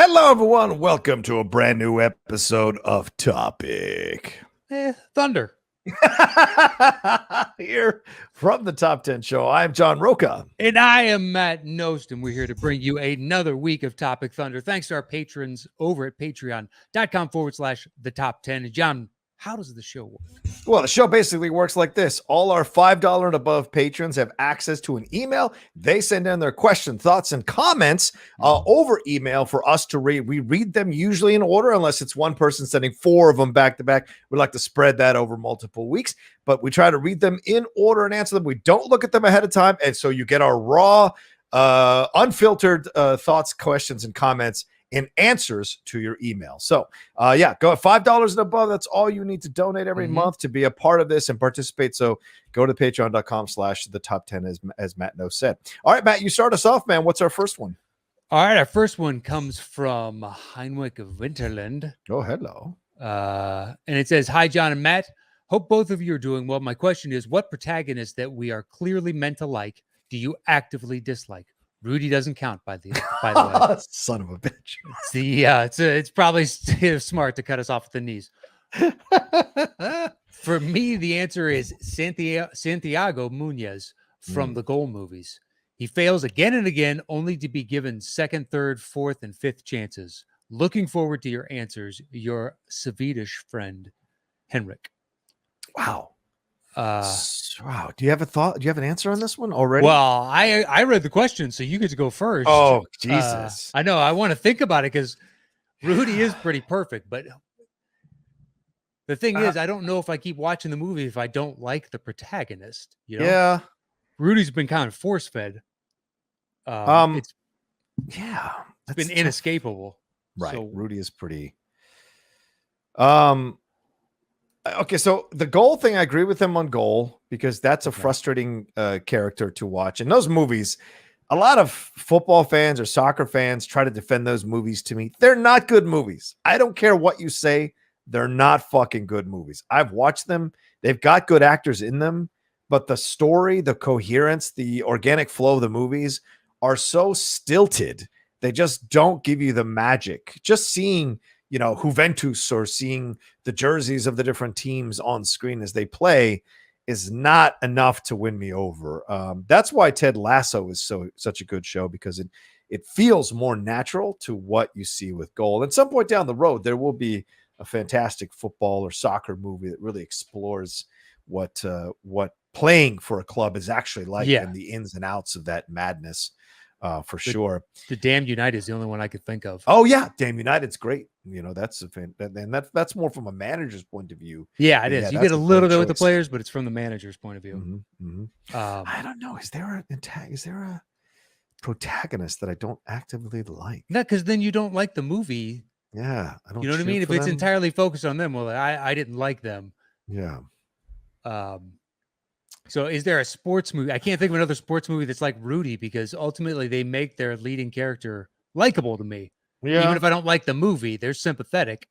Hello, everyone. Welcome to a brand new episode of Topic. Thunder. Here from the Top 10 Show, I'm John Roca. And I am Matt Nostin. We're here to bring you another week of Topic Thunder. Thanks to our patrons over at patreon.com/the top 10. And John, how does the show work? Well, the show basically works like this. All our $5 and above patrons have access to an email. They send in their questions, thoughts, and comments over email for us to read. We read them usually in order, unless it's one person sending 4 of them back to back. We like to spread that over multiple weeks, but we try to read them in order and answer them. We don't look at them ahead of time, and so you get our raw, unfiltered thoughts, questions, and comments in answers to your email. So go at $5 and above. That's all you need to donate every month to be a part of this and participate. So go to patreon.com/the top 10 as Matt No said. All right, Matt, you start us off, man. What's our first one? All right, our first one comes from Heinrich Winterland. Oh, hello. And it says, "Hi, John and Matt. Hope both of you are doing well. My question is, what protagonist that we are clearly meant to like do you actively dislike?" Rudy doesn't count, by the way. Son of a bitch. It's probably smart to cut us off at the knees. For me, the answer is Santiago Munez from the Goal movies. He fails again and again, only to be given second, third, fourth, and fifth chances. Looking forward to your answers. Your Swedish friend, Henrik. Wow. Wow. Do you have a thought? Do you have an answer on this one already? Well, I read the question, so you get to go first. Oh, Jesus. I know. I want to think about it because Rudy is pretty perfect, but the thing is, I don't know if I keep watching the movie if I don't like the protagonist. You know? Yeah. Rudy's been kind of force-fed. It's been inescapable. Right. So, Rudy is pretty. Okay, so the Goal thing, I agree with him on Goal because that's a frustrating character to watch. In those movies, a lot of football fans or soccer fans try to defend those movies to me. They're not good movies. I don't care what you say. They're not fucking good movies. I've watched them. They've got good actors in them, but the story, the coherence, the organic flow of the movies are so stilted. They just don't give you the magic. Just seeing Juventus or seeing the jerseys of the different teams on screen as they play is not enough to win me over. That's why Ted Lasso is such a good show, because it feels more natural to what you see with Goal. At some point down the road, there will be a fantastic football or soccer movie that really explores what playing for a club is actually like and the ins and outs of that madness. For sure. The Damned United is the only one I could think of. Oh yeah, Damned United's great. That's more from a manager's point of view. Yeah, it is. You get a little bit with the players, but it's from the manager's point of view. I don't know. Is there a protagonist that I don't actively like? No, because then you don't like the movie. Yeah, I don't. You know what I mean? If it's entirely focused on them, well, I didn't like them. Yeah. So is there a sports movie? I can't think of another sports movie that's like Rudy, because ultimately they make their leading character likable to me. Yeah. Even if I don't like the movie, they're sympathetic.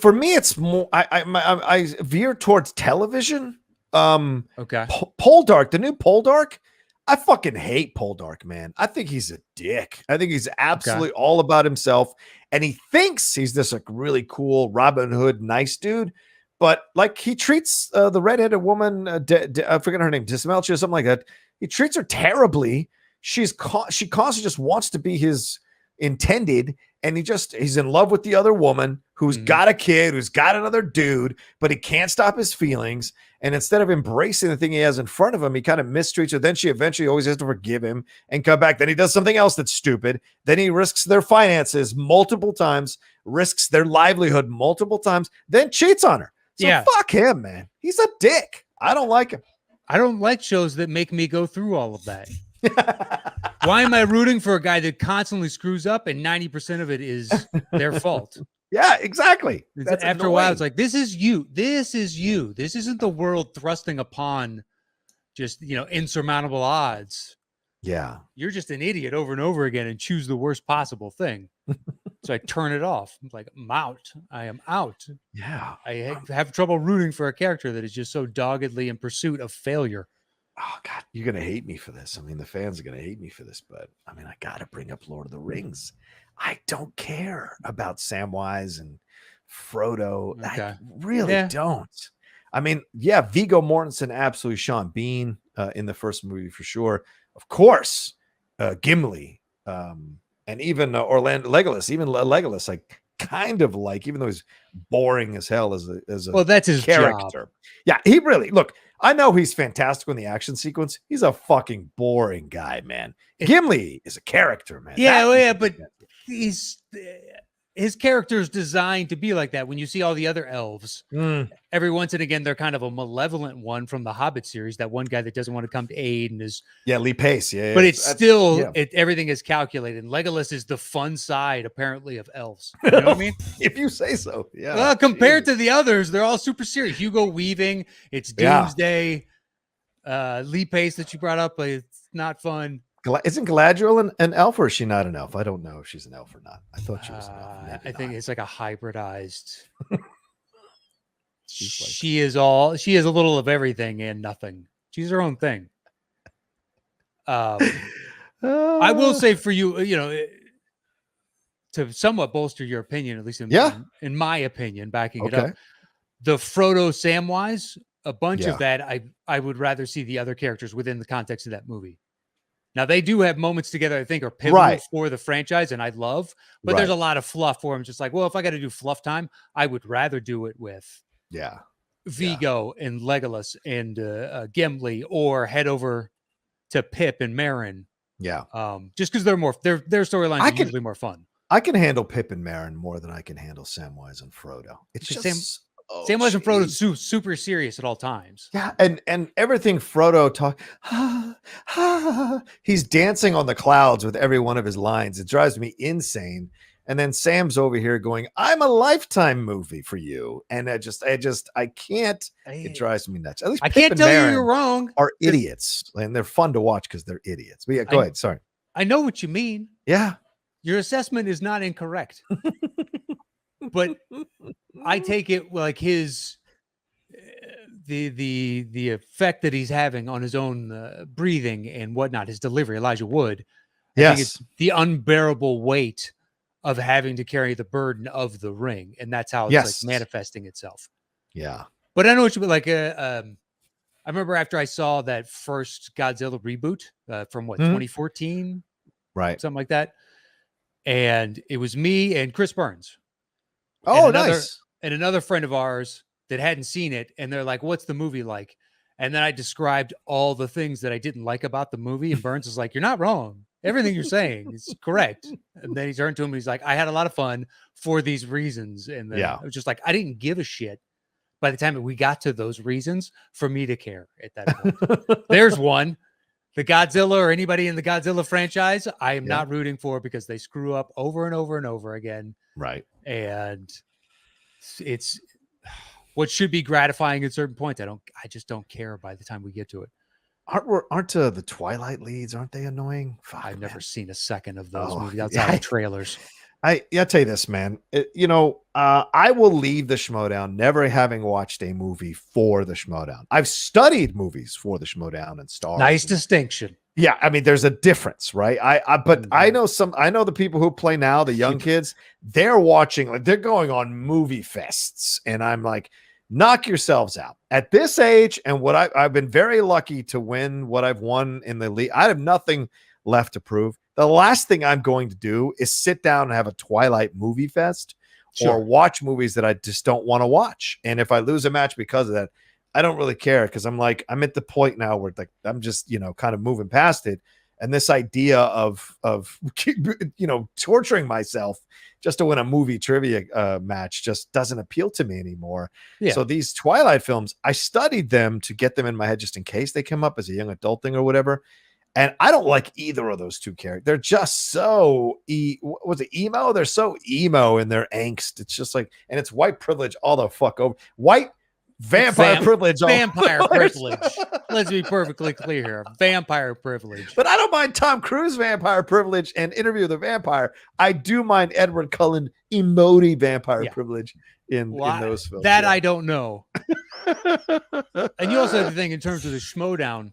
For me, it's more. I veer towards television. Okay. Poldark, the new Poldark. I fucking hate Poldark, man. I think he's a dick. I think he's absolutely all about himself, and he thinks he's this really cool Robin Hood nice dude. But he treats the redheaded woman, I forget her name, Dismelchi or something like that. He treats her terribly. She constantly just wants to be his intended, and he's in love with the other woman who's got a kid, who's got another dude, but he can't stop his feelings. And instead of embracing the thing he has in front of him, he kind of mistreats her. Then she eventually always has to forgive him and come back. Then he does something else that's stupid. Then he risks their finances multiple times, risks their livelihood multiple times, then cheats on her. So fuck him, man. He's a dick. I don't like him. I don't like shows that make me go through all of that. Why am I rooting for a guy that constantly screws up and 90% of it is their fault? Yeah, exactly. After a while, it's like, this is you. This is you. This isn't the world thrusting upon just, insurmountable odds. Yeah. You're just an idiot over and over again and choose the worst possible thing. So I turn it off. I'm like, I'm out. I am out. Yeah. I have trouble rooting for a character that is just so doggedly in pursuit of failure. Oh God, you're gonna hate me for this. I mean, the fans are gonna hate me for this, but I mean, I gotta bring up Lord of the Rings. I don't care about Samwise and Frodo. I Okay. really Yeah. don't. I mean, yeah, Viggo Mortensen, absolutely. Sean Bean in the first movie for sure. Of course, Gimli, and even Orlando Legolas. Even Legolas, I kind of like, even though he's boring as hell as a Well, that's his job. character. Yeah, he really look. I know he's fantastic in the action sequence. He's a fucking boring guy, man. Gimli is a character, man. Yeah, That well, you yeah, should but get. his character is designed to be like that. When you see all the other elves, every once and again, they're kind of a malevolent one from the Hobbit series. That one guy that doesn't want to come to aid and is Lee Pace. Yeah, but yeah. it's still everything is calculated. And Legolas is the fun side, apparently, of elves. You know what I mean? If you say so. Yeah. Well, compared to the others, they're all super serious. Hugo Weaving, it's Doomsday. Lee Pace that you brought up, it's not fun. Isn't Galadriel an elf, or is she not an elf? I don't know if she's an elf or not. I thought she was an elf. I think it's like a hybridized. She is a little of everything and nothing. She's her own thing. I will say for you, to somewhat bolster your opinion, at least in my opinion, backing it up, the Frodo Samwise, a bunch of that, I would rather see the other characters within the context of that movie. Now, they do have moments together I think are pivotal for the franchise, and I love, but there's a lot of fluff for them. Just like, well, if I got to do fluff time, I would rather do it with Viggo and Legolas and Gimli, or head over to Pip and Merrin. Yeah. Just because their storylines are usually more fun. I can handle Pip and Merrin more than I can handle Samwise and Frodo. It's just Samwise and Frodo super serious at all times. Yeah, and everything Frodo he's dancing on the clouds with every one of his lines. It drives me insane. And then Sam's over here going, "I'm a Lifetime movie for you," and I can't. It drives me nuts. At least I can't tell you you're wrong. Are idiots, and they're fun to watch because they're idiots. But yeah, go ahead. Sorry. I know what you mean. Yeah, your assessment is not incorrect. But I take it like his the effect that he's having on his own breathing and whatnot, his delivery, Elijah Wood. I think it's the unbearable weight of having to carry the burden of the ring, and that's how it's like manifesting itself. Yeah, but I know what you mean. Like, I remember after I saw that first Godzilla reboot from 2014, right, something like that, and it was me and Chris Burns. Nice. And another friend of ours that hadn't seen it. And they're like, what's the movie like? And then I described all the things that I didn't like about the movie. And Burns is like, you're not wrong. Everything you're saying is correct. And then he turned to him and he's like, I had a lot of fun for these reasons. And then I was just like, I didn't give a shit by the time we got to those reasons for me to care at that point. There's one. The Godzilla or anybody in the Godzilla franchise, I am not rooting for because they screw up over and over and over again. Right. And it's what should be gratifying at certain points. I just don't care by the time we get to it. Aren't the Twilight leads? Aren't they annoying? I've never seen a second of those movies outside of trailers. I'll tell you this, man. I will leave the Schmodown never having watched a movie for the Schmodown. I've studied movies for the Schmodown and stars. Nice distinction. Yeah, I mean, there's a difference, right? But I know the people who play now, the young kids, they're watching, like they're going on movie fests, and I'm like, knock yourselves out. At this age, and what I've been very lucky to win what I've won in the league. I have nothing left to prove. The last thing I'm going to do is sit down and have a Twilight movie fest or watch movies that I just don't want to watch. And if I lose a match because of that, I don't really care, because I'm at the point now where like I'm just kind of moving past it. And this idea of torturing myself just to win a movie trivia match just doesn't appeal to me anymore. Yeah. So these Twilight films, I studied them to get them in my head just in case they come up as a young adult thing or whatever. And I don't like either of those two characters. They're just so emo? They're so emo in their angst. It's just like, and it's white privilege all the fuck over. White vampire privilege. Vampire privilege. Let's be perfectly clear here. Vampire privilege. But I don't mind Tom Cruise vampire privilege and Interview with the Vampire. I do mind Edward Cullen emoji vampire privilege in those films. That I don't know. And you also have to think in terms of the Schmodown.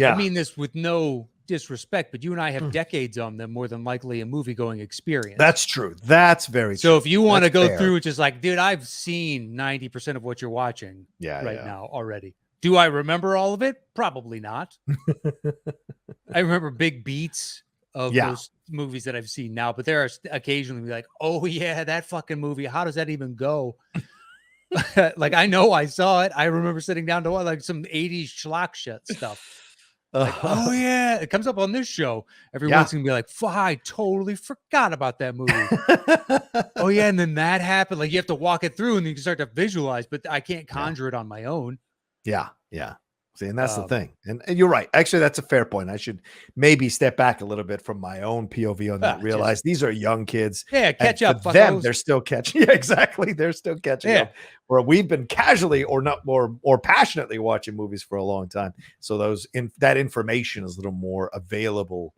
Yeah. I mean this with no disrespect, but you and I have decades on them more than likely a movie going experience. That's true. That's very true. So if you want to go fair. through it, just like, dude, I've seen 90% of what you're watching Yeah. now already. Do I remember all of it? Probably not. I remember big beats of those movies that I've seen now, but there are occasionally like, oh yeah, that fucking movie. How does that even go? Like, I know I saw it. I remember sitting down to watch like some 80s schlock shit stuff. Like, oh yeah, it comes up on this show. Everyone's gonna be like, I totally forgot about that movie. Oh yeah, and then that happened. Like, you have to walk it through and you can start to visualize, but I can't conjure it on my own. Yeah. See, and that's the thing. And you're right. Actually, that's a fair point. I should maybe step back a little bit from my own POV on that. Realize these are young kids. Yeah, catch up. For them, they're still catching. Yeah, exactly. They're still catching up. Where we've been casually or not more passionately watching movies for a long time. So that information is a little more available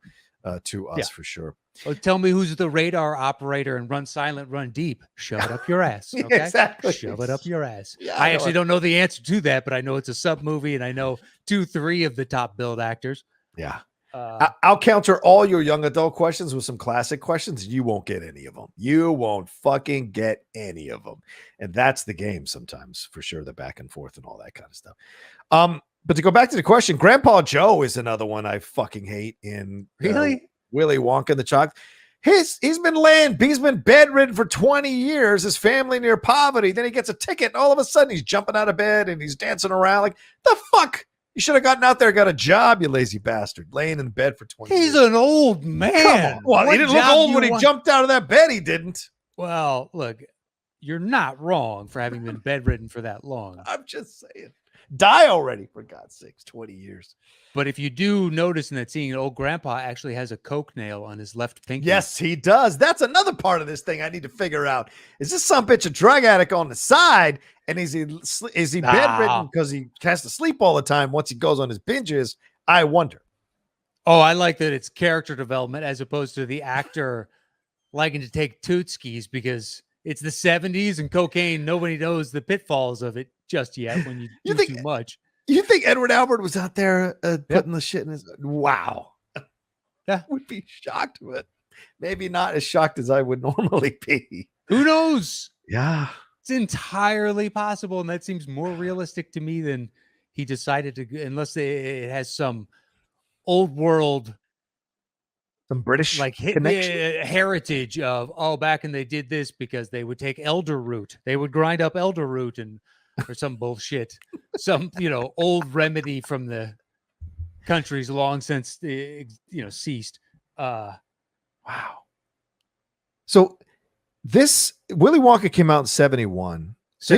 to us for sure. Well, tell me who's the radar operator and run silent, run deep. Shove it up your ass. Okay? Exactly. Shove it up your ass. Yeah, I actually don't know the answer to that, but I know it's a sub movie, and I know 2-3 of the top billed actors. Yeah. I'll counter all your young adult questions with some classic questions. You won't get any of them. You won't fucking get any of them. And that's the game sometimes, for sure, the back and forth and all that kind of stuff. But to go back to the question, Grandpa Joe is another one I fucking hate in Willy Wonka and the Chocolate. He's been bedridden for 20 years, his family near poverty. Then he gets a ticket, and all of a sudden he's jumping out of bed and he's dancing around like, the fuck? You should have gotten out there and got a job, you lazy bastard, laying in bed for 20 years. He's an old man. Well, he didn't look old when he jumped out of that bed. He didn't. Well, look, you're not wrong for having been bedridden for that long. I'm just saying. Die already, for God's sakes, 20 years. But if you do notice in that scene, old grandpa actually has a coke nail on his left pinky. Yes, he does. That's another part of this thing I need to figure out. Is this some bitch a drug addict on the side? And is he bedridden because he has to sleep all the time once he goes on his binges? I wonder. Oh, I like that it's character development as opposed to the actor liking to take tootskis because it's the 70s and cocaine. Nobody knows the pitfalls of it just yet when you do too much. You think Edward Albert was out there putting the shit in his... Wow. Yeah. Would be shocked, but maybe not as shocked as I would normally be. Who knows? Yeah. It's entirely possible, and that seems more realistic to me than he decided to, unless it has some old world, some British like heritage of back and they did this because they would take elder root. They would grind up elder root or some bullshit, some old remedy from the countries long since ceased. Wow. So this Willy Wonka came out in 71. So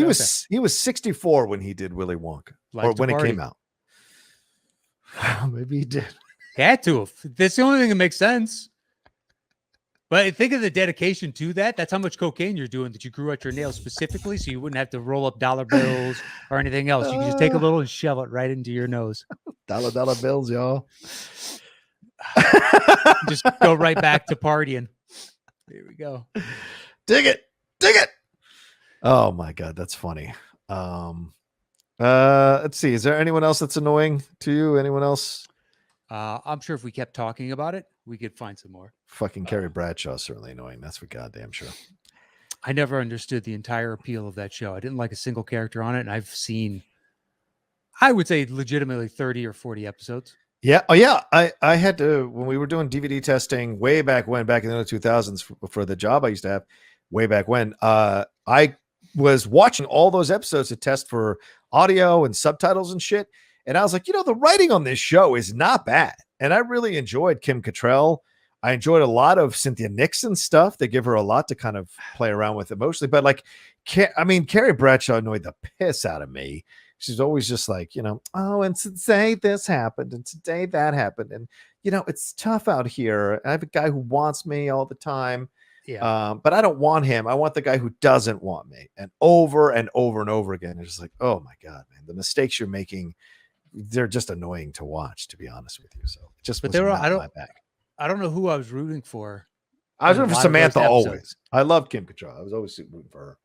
he was 64 when he did Willy Wonka, or when it came out. Maybe he did. Had to have. That's the only thing that makes sense. But think of the dedication to that. That's how much cocaine you're doing, that you grew out your nails specifically so you wouldn't have to roll up dollar bills or anything else. You can just take a little and shove it right into your nose. Dollar bills, y'all. Just go right back to partying. There we go. Dig it. Oh my God, that's funny. Let's see. Is there anyone else that's annoying to you? Anyone else? I'm sure if we kept talking about it, we could find some more. Fucking Carrie Bradshaw is certainly annoying. That's for goddamn sure. I never understood the entire appeal of that show. I didn't like a single character on it, and I've seen, I would say, legitimately 30 or 40 episodes. Yeah. Oh, yeah. I had to, when we were doing DVD testing way back when, back in the early 2000s for the job I used to have way back when, I was watching all those episodes to test for audio and subtitles and shit. And I was like, the writing on this show is not bad. And I really enjoyed Kim Cattrall. I enjoyed a lot of Cynthia Nixon stuff. They give her a lot to kind of play around with emotionally. But like, Carrie Bradshaw annoyed the piss out of me. She's always just like, and today this happened and today that happened. And, it's tough out here. I have a guy who wants me all the time. Yeah. But I don't want him. I want the guy who doesn't want me. And over and over and over again. It's just like, oh my God, man, the mistakes you're making, they're just annoying to watch, to be honest with you. So just, but I don't know who I was rooting for. I was rooting for Samantha always. I love Kim Cattrall. I was always rooting for her.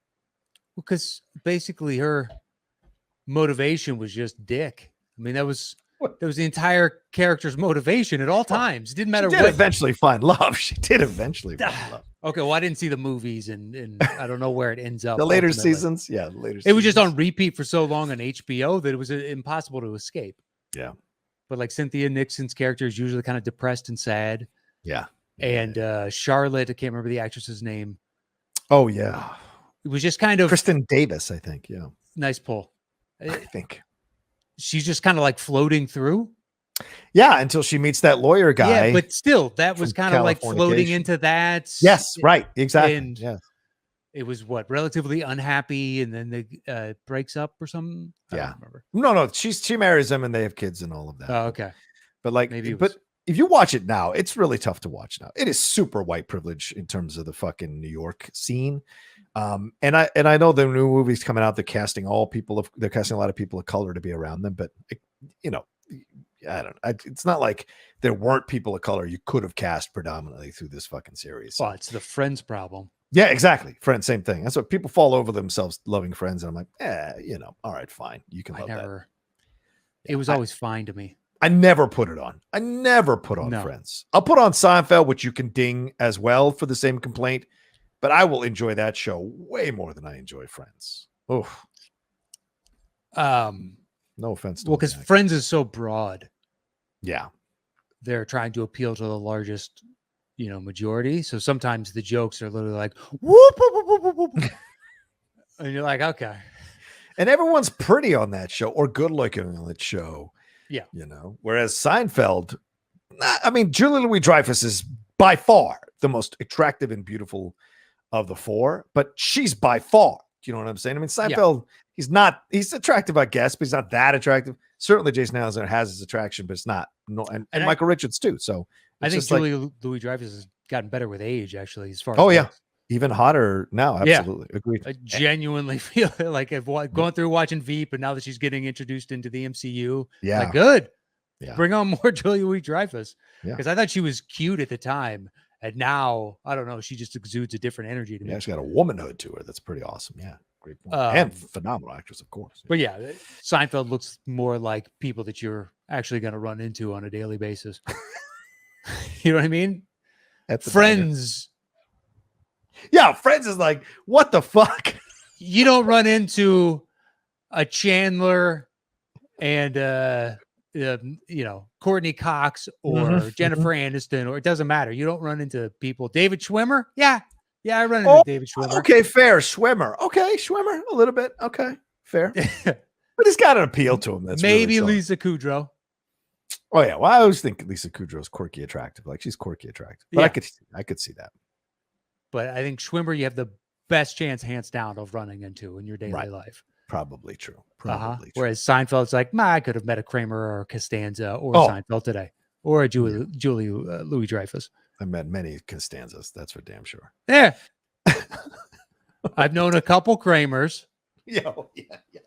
Because basically her motivation was just dick. I mean, that was That was the entire character's motivation at all times. It didn't matter She did what. eventually find love. She did eventually find love. Okay, well, I didn't see the movies, and I don't know where it ends up. The later ultimately. seasons, yeah, the later. It was just on repeat for so long on HBO that it was impossible to escape. Yeah. But like Cynthia Nixon's character is usually kind of depressed and sad. Yeah. And Charlotte, I can't remember the actress's name. Oh yeah. It was just kind of Kristen Davis, I think. Yeah. Nice pull. I think she's just kind of like floating through. Yeah, until she meets that lawyer guy. Yeah, but still, that was kind of like floating into that. Yes, right, exactly. And yes. It was what, relatively unhappy, and then they breaks up or something. I don't remember. No, she marries him and they have kids and all of that. Oh, okay. But like, if you watch it now, it's really tough to watch now. It is super white privilege in terms of the fucking New York scene. And I know the new movies coming out, they're casting a lot of people of color to be around them, but you know, I don't know. It's not like there weren't people of color you could have cast predominantly through this fucking series. Well, it's the Friends problem. Yeah, exactly. Friends, same thing. That's what people fall over themselves loving Friends. And I'm like, you know, all right, fine. You can love that. It was always fine to me. I never put it on. I never put on Friends. I'll put on Seinfeld, which you can ding as well for the same complaint, but I will enjoy that show way more than I enjoy Friends. Oh. No offense. Well, because Friends is so broad. Yeah. They're trying to appeal to the largest, majority. So sometimes the jokes are literally like, whoop, whoop, whoop, whoop, whoop. And you're like, okay. And everyone's pretty on that show or good looking on that show. Yeah. Whereas Seinfeld, I mean, Julia Louis-Dreyfus is by far the most attractive and beautiful of the four, but she's by far, you know what I'm saying? I mean, Seinfeld, he's attractive, I guess, but he's not that attractive. Certainly Jason Alexander has his attraction, but it's not. And Michael Richards too. So I think Julia Louis-Dreyfus has gotten better with age, actually, as far as looks. Even hotter now. Absolutely. Agreed. I genuinely feel like I've going through watching Veep, and now that she's getting introduced into the MCU, like, good. Yeah. Bring on more Julia Louis-Dreyfus. Because I thought she was cute at the time. And now, I don't know, she just exudes a different energy to me. Yeah, she's got a womanhood to her. That's pretty awesome. Yeah. Great point. And phenomenal actress, of course. But yeah, Seinfeld looks more like people that you're actually going to run into on a daily basis. You know what I mean? Friends. Yeah, Friends is like, what the fuck? You don't run into a Chandler and Courtney Cox or Jennifer Aniston, or it doesn't matter. You don't run into people. David Schwimmer? Yeah, I run into David Schwimmer. Okay, fair. Schwimmer. Okay, Schwimmer, a little bit. Okay, fair. But he's got an appeal to him. That's maybe really Lisa Kudrow. Oh yeah, well, I always think Lisa Kudrow's quirky attractive. Like, she's quirky attractive. But I could see that. But I think Schwimmer, you have the best chance, hands down, of running into in your daily life. Probably true. Probably true. Whereas Seinfeld's like, I could have met a Kramer or a Costanza or Seinfeld today, or a Julie Louis-Dreyfus. I met many Costanzas. That's for damn sure. Yeah. I've known a couple Kramers. Yeah.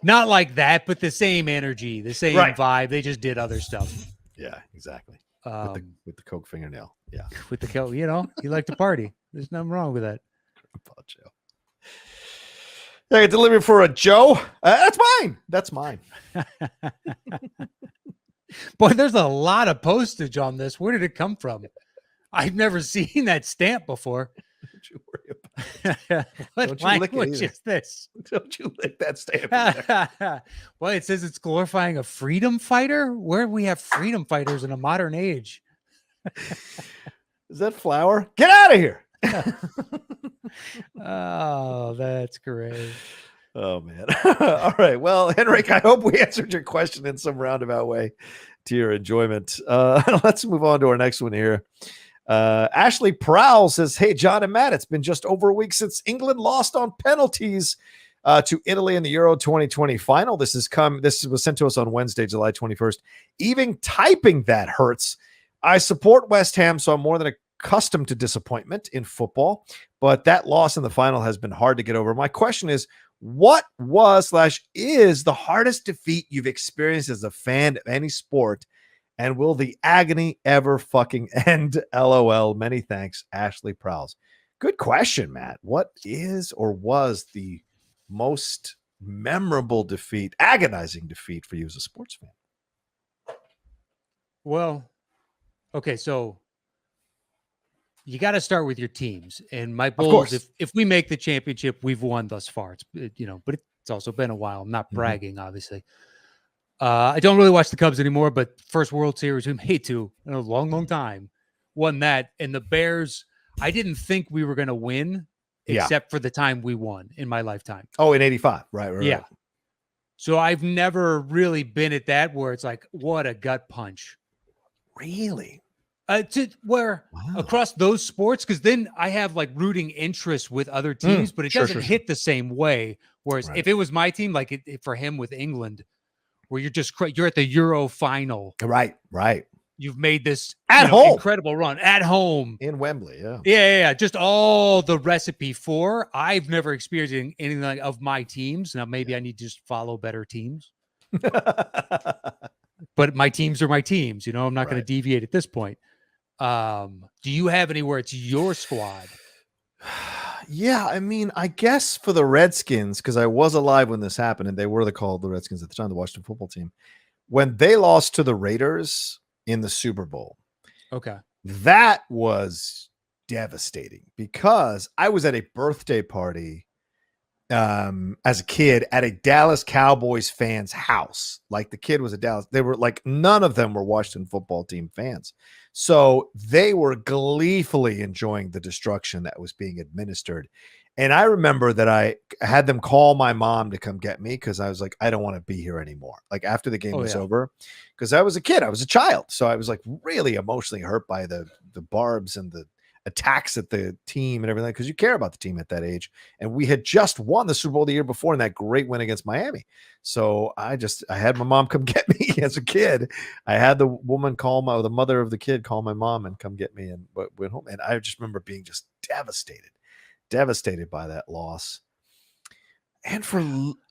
Not like that, but the same energy, the same vibe. They just did other stuff. Yeah, exactly. With the Coke fingernail. Yeah. With the Coke, you like to party. There's nothing wrong with that. Grandpa Joe. I get delivery for a Joe. That's mine. That's mine. Boy, there's a lot of postage on this. Where did it come from? I've never seen that stamp before. Don't you worry about it. What language is this? Don't you lick that stamp. Well, it says it's glorifying a freedom fighter. Where do we have freedom fighters in a modern age? Is that flour? Get out of here. Oh, that's great. Oh man. All right. Well, Henrik, I hope we answered your question in some roundabout way to your enjoyment. Let's move on to our next one here. Ashley Prowl says, hey, John and Matt, it's been just over a week since England lost on penalties to Italy in the Euro 2020 final. This was sent to us on Wednesday, July 21st. Even typing that hurts. I support West Ham, so I'm more than accustomed to disappointment in football, but that loss in the final has been hard to get over. My question is, what was/is the hardest defeat you've experienced as a fan of any sport? And will the agony ever fucking end? LOL. Many thanks, Ashley Prowls. Good question, Matt. What is or was the most memorable defeat, agonizing defeat for you as a sports fan? Well, okay, so you got to start with your teams. And my Of Bulls, course. if we make the championship, we've won thus far. But it's also been a while. I'm not Mhm. bragging, obviously. I don't really watch the Cubs anymore, but first World Series we made to in a long, long time, won that. And the Bears, I didn't think we were going to win, Yeah. except for the time we won in my lifetime. Oh, in 85. Right. Yeah. So I've never really been at that where it's like, what a gut punch. Really? To where across those sports, because then I have like rooting interest with other teams, but it doesn't hit the same way. Whereas if it was my team, like for him with England, where you're at the Euro final, Right. you've made this At home. incredible run at home In Wembley. Yeah. Yeah. Just all the recipe for. I've never experienced anything like of my teams. Now maybe I need to just follow better teams, but my teams are my teams. I'm not going to deviate at this point. Do you have anywhere it's your squad? Yeah, I mean, I guess for the Redskins, because I was alive when this happened, and they were called the Redskins at the time, the Washington football team. When they lost to the Raiders in the Super Bowl, okay, that was devastating because I was at a birthday party as a kid at a Dallas Cowboys fan's house. Like the kid was a Dallas. They were like, none of them were Washington football team fans. So they were gleefully enjoying the destruction that was being administered. And I remember that I had them call my mom to come get me because I was like, I don't want to be here anymore. Like after the game was over, because I was a kid, I was a child. So I was like really emotionally hurt by the barbs and the attacks at the team and everything, because you care about the team at that age. And we had just won the Super Bowl the year before in that great win against Miami. So I had my mom come get me as a kid. I had the woman the mother of the kid call my mom and come get me and went home. And I just remember being just devastated by that loss. And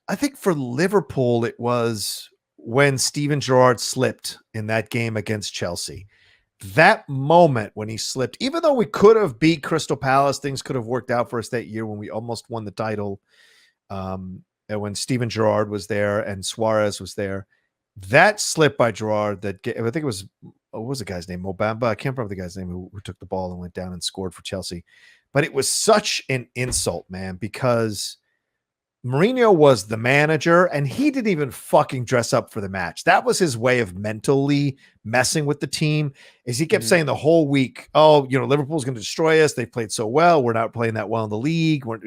I think for Liverpool, it was when Steven Gerrard slipped in that game against Chelsea. That moment when he slipped, even though we could have beat Crystal Palace, things could have worked out for us that year when we almost won the title. And when Steven Gerrard was there and Suarez was there, that slip by Gerrard, I think it was, what was the guy's name? Mobamba. I can't remember the guy's name who took the ball and went down and scored for Chelsea. But it was such an insult, man, because Mourinho was the manager and he didn't even fucking dress up for the match. That was his way of mentally messing with the team, is he kept saying the whole week, oh, Liverpool's going to destroy us. They played so well. We're not playing that well in the league. I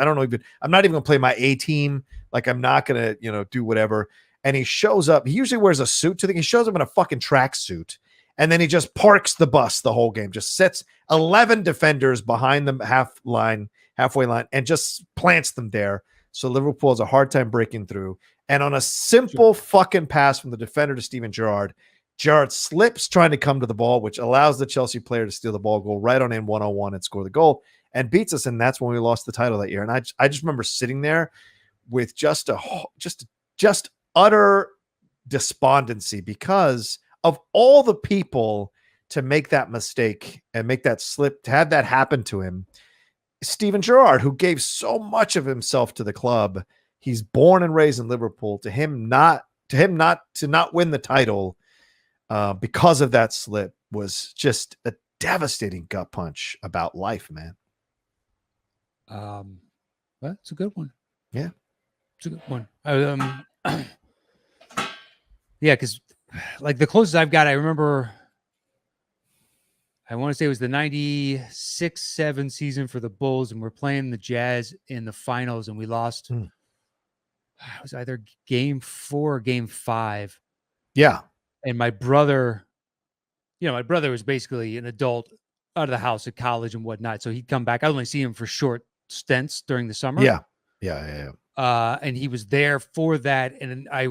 don't know. I'm not even going to play my A team. Like I'm not going to, do whatever. And he shows up. He usually wears a suit to he shows up in a fucking tracksuit. And then he just parks the bus the whole game, just sets 11 defenders behind the halfway line, and just plants them there. So Liverpool has a hard time breaking through. And on a simple fucking pass from the defender to Steven Gerrard, Gerrard slips trying to come to the ball, which allows the Chelsea player to steal the ball, go right on in 1-on-1 and score the goal and beats us. And that's when we lost the title that year. And I just remember sitting there with just utter despondency because of all the people to make that mistake and make that slip, to have that happen to him. Steven Gerrard, who gave so much of himself to the club, he's born and raised in Liverpool. To not win the title because of that slip was just a devastating gut punch about life, man. Well, it's a good one. Yeah, it's a good one. Yeah, because like the closest I've got, I remember. I want to say it was the 96-7 season for the Bulls, and we're playing the Jazz in the finals, and we lost. It was either game 4 or game 5. Yeah. And my brother was basically an adult out of the house at college and whatnot. So he'd come back. I only see him for short stints during the summer. Yeah. And he was there for that. And I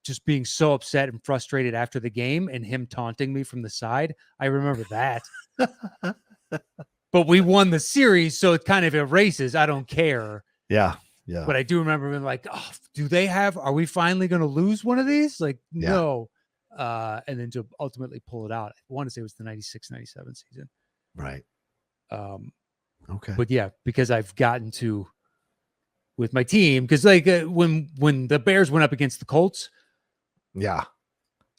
just being so upset and frustrated after the game and him taunting me from the side. I remember that. But we won the series, so it kind of erases. I don't care. Yeah. But I do remember being like, oh, are we finally going to lose one of these? Like, no. And then to ultimately pull it out. I want to say it was the 96-97 season. Right. Okay. But yeah, because I've gotten to with my team, because like when the Bears went up against the Colts,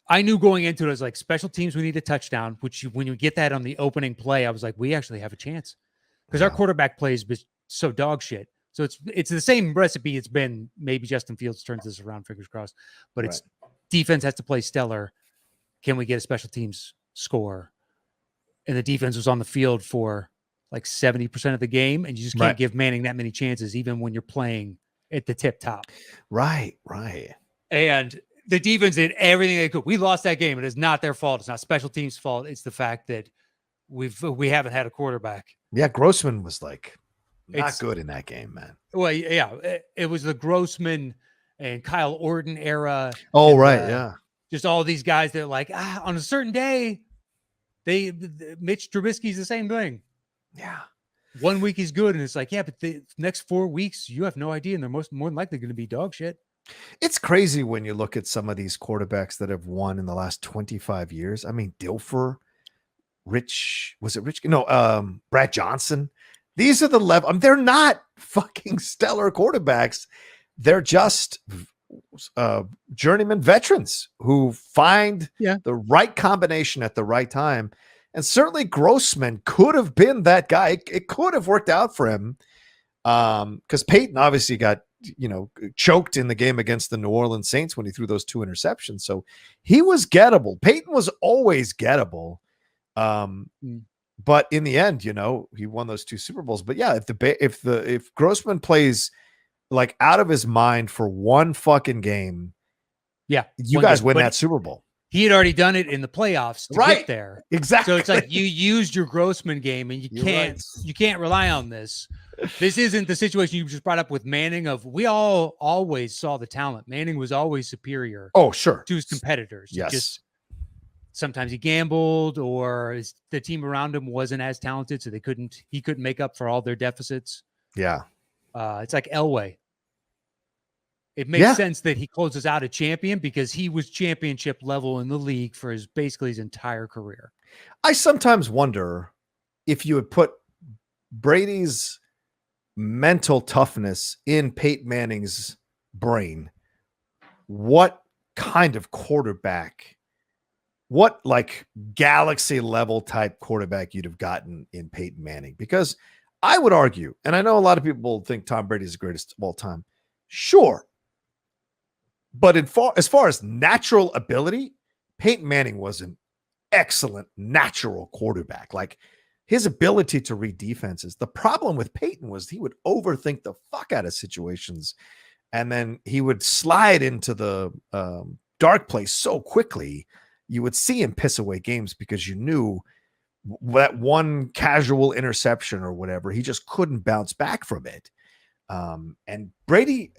I knew going into it, I was like, special teams, we need a touchdown, which when you get that on the opening play, I was like, we actually have a chance because our quarterback plays so dog shit. So it's the same recipe it's been. Maybe Justin Fields turns this around, fingers crossed, but it's defense has to play stellar. Can we get a special teams score? And the defense was on the field for like 70% of the game, and you just can't give Manning that many chances, even when you're playing at the tip top. Right. And the defense did everything they could. We lost that game. It is not their fault. It's not special teams' fault. It's the fact that we haven't had a quarterback. Yeah, Grossman was like not good in that game, man. Well, yeah, it was the Grossman and Kyle Orton era. Oh, right, yeah. Just all these guys that are like, on a certain day, Mitch Trubisky's the same thing. Yeah. 1 week he's good, and it's like, yeah, but the next 4 weeks, you have no idea, and they're more than likely going to be dog shit. It's crazy when you look at some of these quarterbacks that have won in the last 25 years. I mean, Dilfer, Brad Johnson. These are the level. They're not fucking stellar quarterbacks. They're just journeyman veterans who find the right combination at the right time. And certainly Grossman could have been that guy. It could have worked out for him because Peyton obviously got choked in the game against the New Orleans Saints when he threw those 2 interceptions. So he was gettable. Peyton was always gettable. But in the end, he won those 2 Super Bowls. But yeah, if Grossman plays like out of his mind for one fucking game, you guys win that Super Bowl. He had already done it in the playoffs to get there. Exactly. So it's like you used your Grossman game, and you can't rely on this. This isn't the situation you just brought up with Manning of we all always saw the talent. Manning was always superior. Oh, sure. To his competitors. Yes. Just sometimes he gambled, or the team around him wasn't as talented, so he couldn't make up for all their deficits. Yeah. It's like Elway. It makes sense that he closes out a champion because he was championship level in the league for basically his entire career. I sometimes wonder if you had put Brady's mental toughness in Peyton Manning's brain, what kind of quarterback, what like galaxy level type quarterback you'd have gotten in Peyton Manning? Because I would argue, and I know a lot of people think Tom Brady is the greatest of all time. Sure. But as far as natural ability, Peyton Manning was an excellent natural quarterback. Like his ability to read defenses. The problem with Peyton was he would overthink the fuck out of situations, and then he would slide into the dark place so quickly. You would see him piss away games because you knew that one casual interception or whatever, he just couldn't bounce back from it. And Brady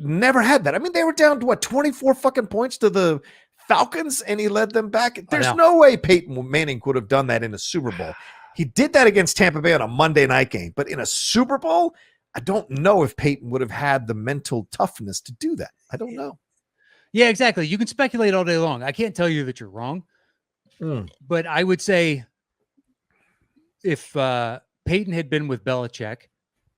never had that. I mean, they were down to 24 fucking points to the Falcons, and he led them back. There's no way Peyton Manning could have done that in a Super Bowl. He did that against Tampa Bay on a Monday night game, but in a Super Bowl, I don't know if Peyton would have had the mental toughness to do that. I don't know. Yeah, exactly. You can speculate all day long. I can't tell you that you're wrong, but I would say if Peyton had been with Belichick,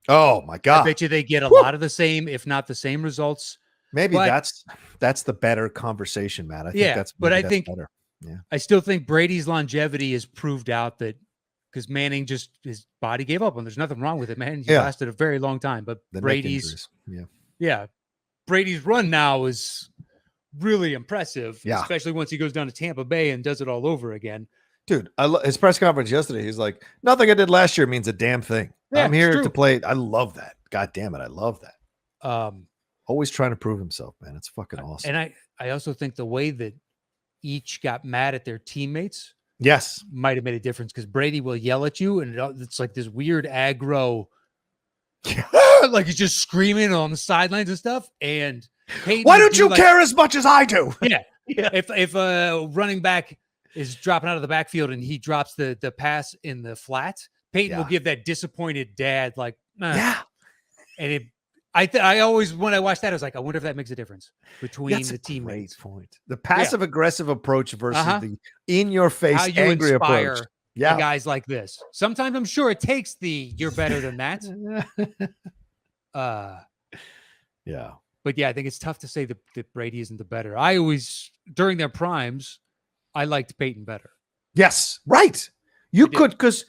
oh my God, I bet you they get a lot of the same, if not the same results. Maybe that's the better conversation, Matt. I think better. Yeah. I still think Brady's longevity has proved out that because Manning his body gave up, and there's nothing wrong with it, man. He lasted a very long time, but Brady's run now is really impressive, especially once he goes down to Tampa Bay and does it all over again. Dude, his press conference yesterday, he's like, nothing I did last year means a damn thing. Yeah, I'm here to play. I love that. God damn it. I love that. Always trying to prove himself, man. It's fucking awesome. And I also think the way that each got mad at their teammates might have made a difference, because Brady will yell at you, and it's like this weird aggro, like he's just screaming on the sidelines and stuff. And Peyton, why don't you care as much as I do? Yeah. If a running back is dropping out of the backfield and he drops the pass in the flat, Peyton will give that disappointed dad like, and I always, when I watched that, I was like, I wonder if that makes a difference between the teammates. Great point. The passive aggressive approach versus the in your face angry approach. Yeah, guys like this. Sometimes I'm sure it takes you're better than that. Yeah. But yeah, I think it's tough to say that Brady isn't the better. I always, during their primes, I liked Peyton better. Yes, right. You did. could, because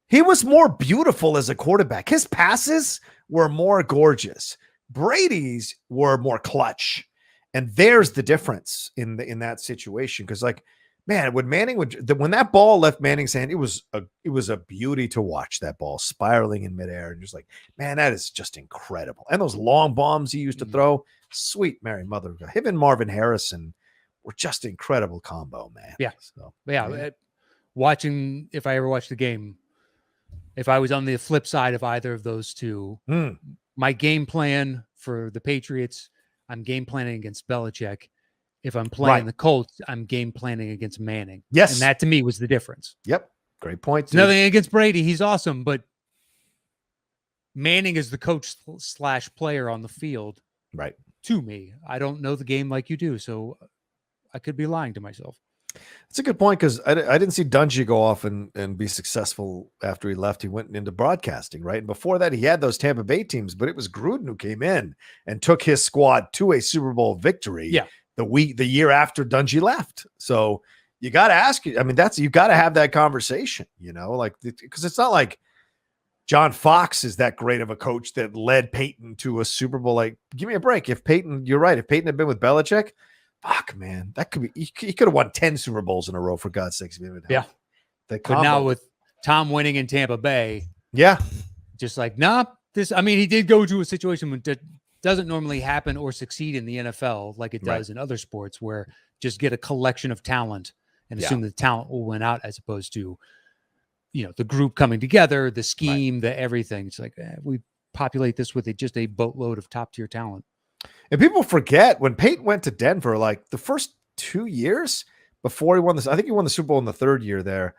he was more beautiful as a quarterback. His passes were more gorgeous. Brady's were more clutch. And there's the difference in that situation. Because, like, man, when that ball left Manning's hand, it was a beauty to watch, that ball spiraling in midair. And just like, man, that is just incredible. And those long bombs he used to throw, sweet Mary Mother of God. Him and Marvin Harrison were just incredible combo, man. Yeah. So, yeah. Watching, if I ever watched the game, if I was on the flip side of either of those two, my game plan for the Patriots, I'm game planning against Belichick. If I'm playing the Colts, I'm game planning against Manning. Yes. And that to me was the difference. Yep. Great point. Nothing against Brady. He's awesome. But Manning is the coach / player on the field. Right. To me. I don't know the game like you do. So I could be lying to myself. That's a good point, because I didn't see Dungy go off and be successful after he left. He went into broadcasting, right? And before that, he had those Tampa Bay teams, but it was Gruden who came in and took his squad to a Super Bowl victory. Yeah. The year after Dungy left. So you got to ask you. I mean, you got to have that conversation, like, because it's not like John Fox is that great of a coach that led Peyton to a Super Bowl. Like, give me a break. You're right. If Peyton had been with Belichick, fuck, man, that could be. He could have won 10 Super Bowls in a row, for God's sakes. Yeah. But now with Tom winning in Tampa Bay, just like, he did go to a situation when it doesn't normally happen or succeed in the NFL like it does in other sports, where just get a collection of talent and assume the talent will win out, as opposed to, the group coming together, the scheme, the everything. It's like, we populate this with just a boatload of top tier talent. And people forget when Peyton went to Denver, like the first 2 years before he won this, I think he won the Super Bowl in the third year there.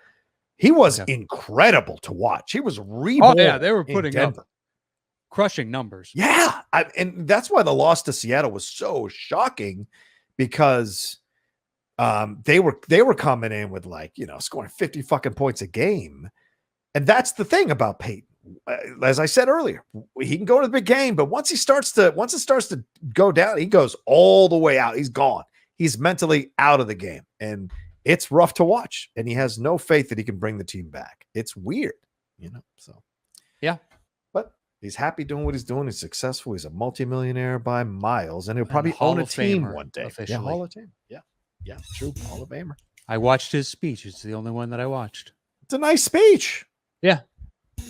He was incredible to watch. He was reborn. Oh, yeah, they were putting up crushing numbers. Yeah. And that's why the loss to Seattle was so shocking, because they were coming in with, like, scoring 50 fucking points a game. And that's the thing about Peyton. As I said earlier, he can go to the big game, but once it starts to go down, he goes all the way out. He's gone. He's mentally out of the game, and it's rough to watch. And he has no faith that he can bring the team back. It's weird, So yeah, but he's happy doing what he's doing. He's successful. He's a multimillionaire by miles, and he'll probably own a team one day. Officially. Yeah, Hall of Fame. Yeah, true. Hall of Famer. I watched his speech. It's the only one that I watched. It's a nice speech. Yeah.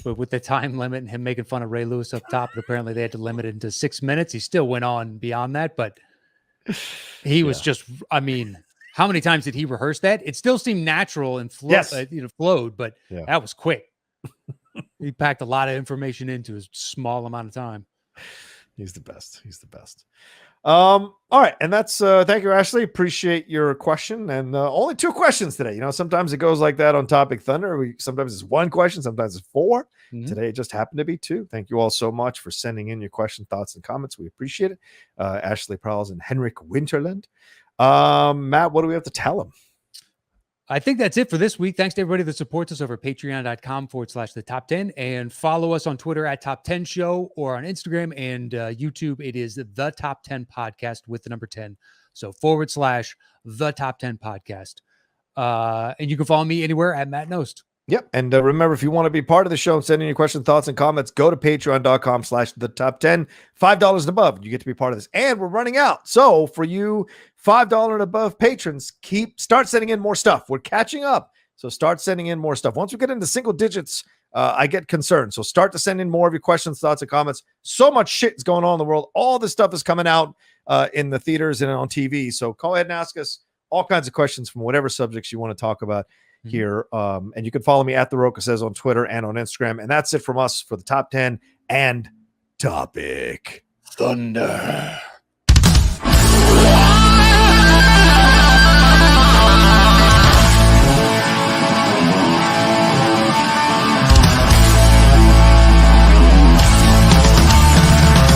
But with the time limit and him making fun of Ray Lewis up top, and apparently they had to limit it into 6 minutes. He still went on beyond that, but he was just, how many times did he rehearse that? It still seemed natural and flowed, but that was quick. He packed a lot of information into a small amount of time. He's the best. All right. And that's, thank you, Ashley. Appreciate your question. And only 2 questions today. Sometimes it goes like that on Topic Thunder. Sometimes it's 1 question, sometimes it's 4. Mm-hmm. Today, it just happened to be 2. Thank you all so much for sending in your question, thoughts, and comments. We appreciate it. Ashley Prowls and Henrik Winterland. Matt, what do we have to tell them? I think that's it for this week. Thanks to everybody that supports us over patreon.com/the top 10, and follow us on Twitter at Top 10 Show, or on Instagram and YouTube. It is the Top 10 Podcast with the number 10. So /the Top 10 Podcast. And you can follow me anywhere at Matt Nost. Yep. And remember, if you want to be part of the show and send in your questions, thoughts, and comments, go to patreon.com/the top 10, $5 and above. You get to be part of this. And we're running out. So for you $5 and above patrons, start sending in more stuff. We're catching up. So start sending in more stuff. Once we get into single digits, I get concerned. So start to send in more of your questions, thoughts, and comments. So much shit is going on in the world. All this stuff is coming out in the theaters and on TV. So go ahead and ask us all kinds of questions from whatever subjects you want to talk about here. And you can follow me at The Rocha Says on Twitter and on Instagram. And that's it from us for the Top 10 and Topic Thunder.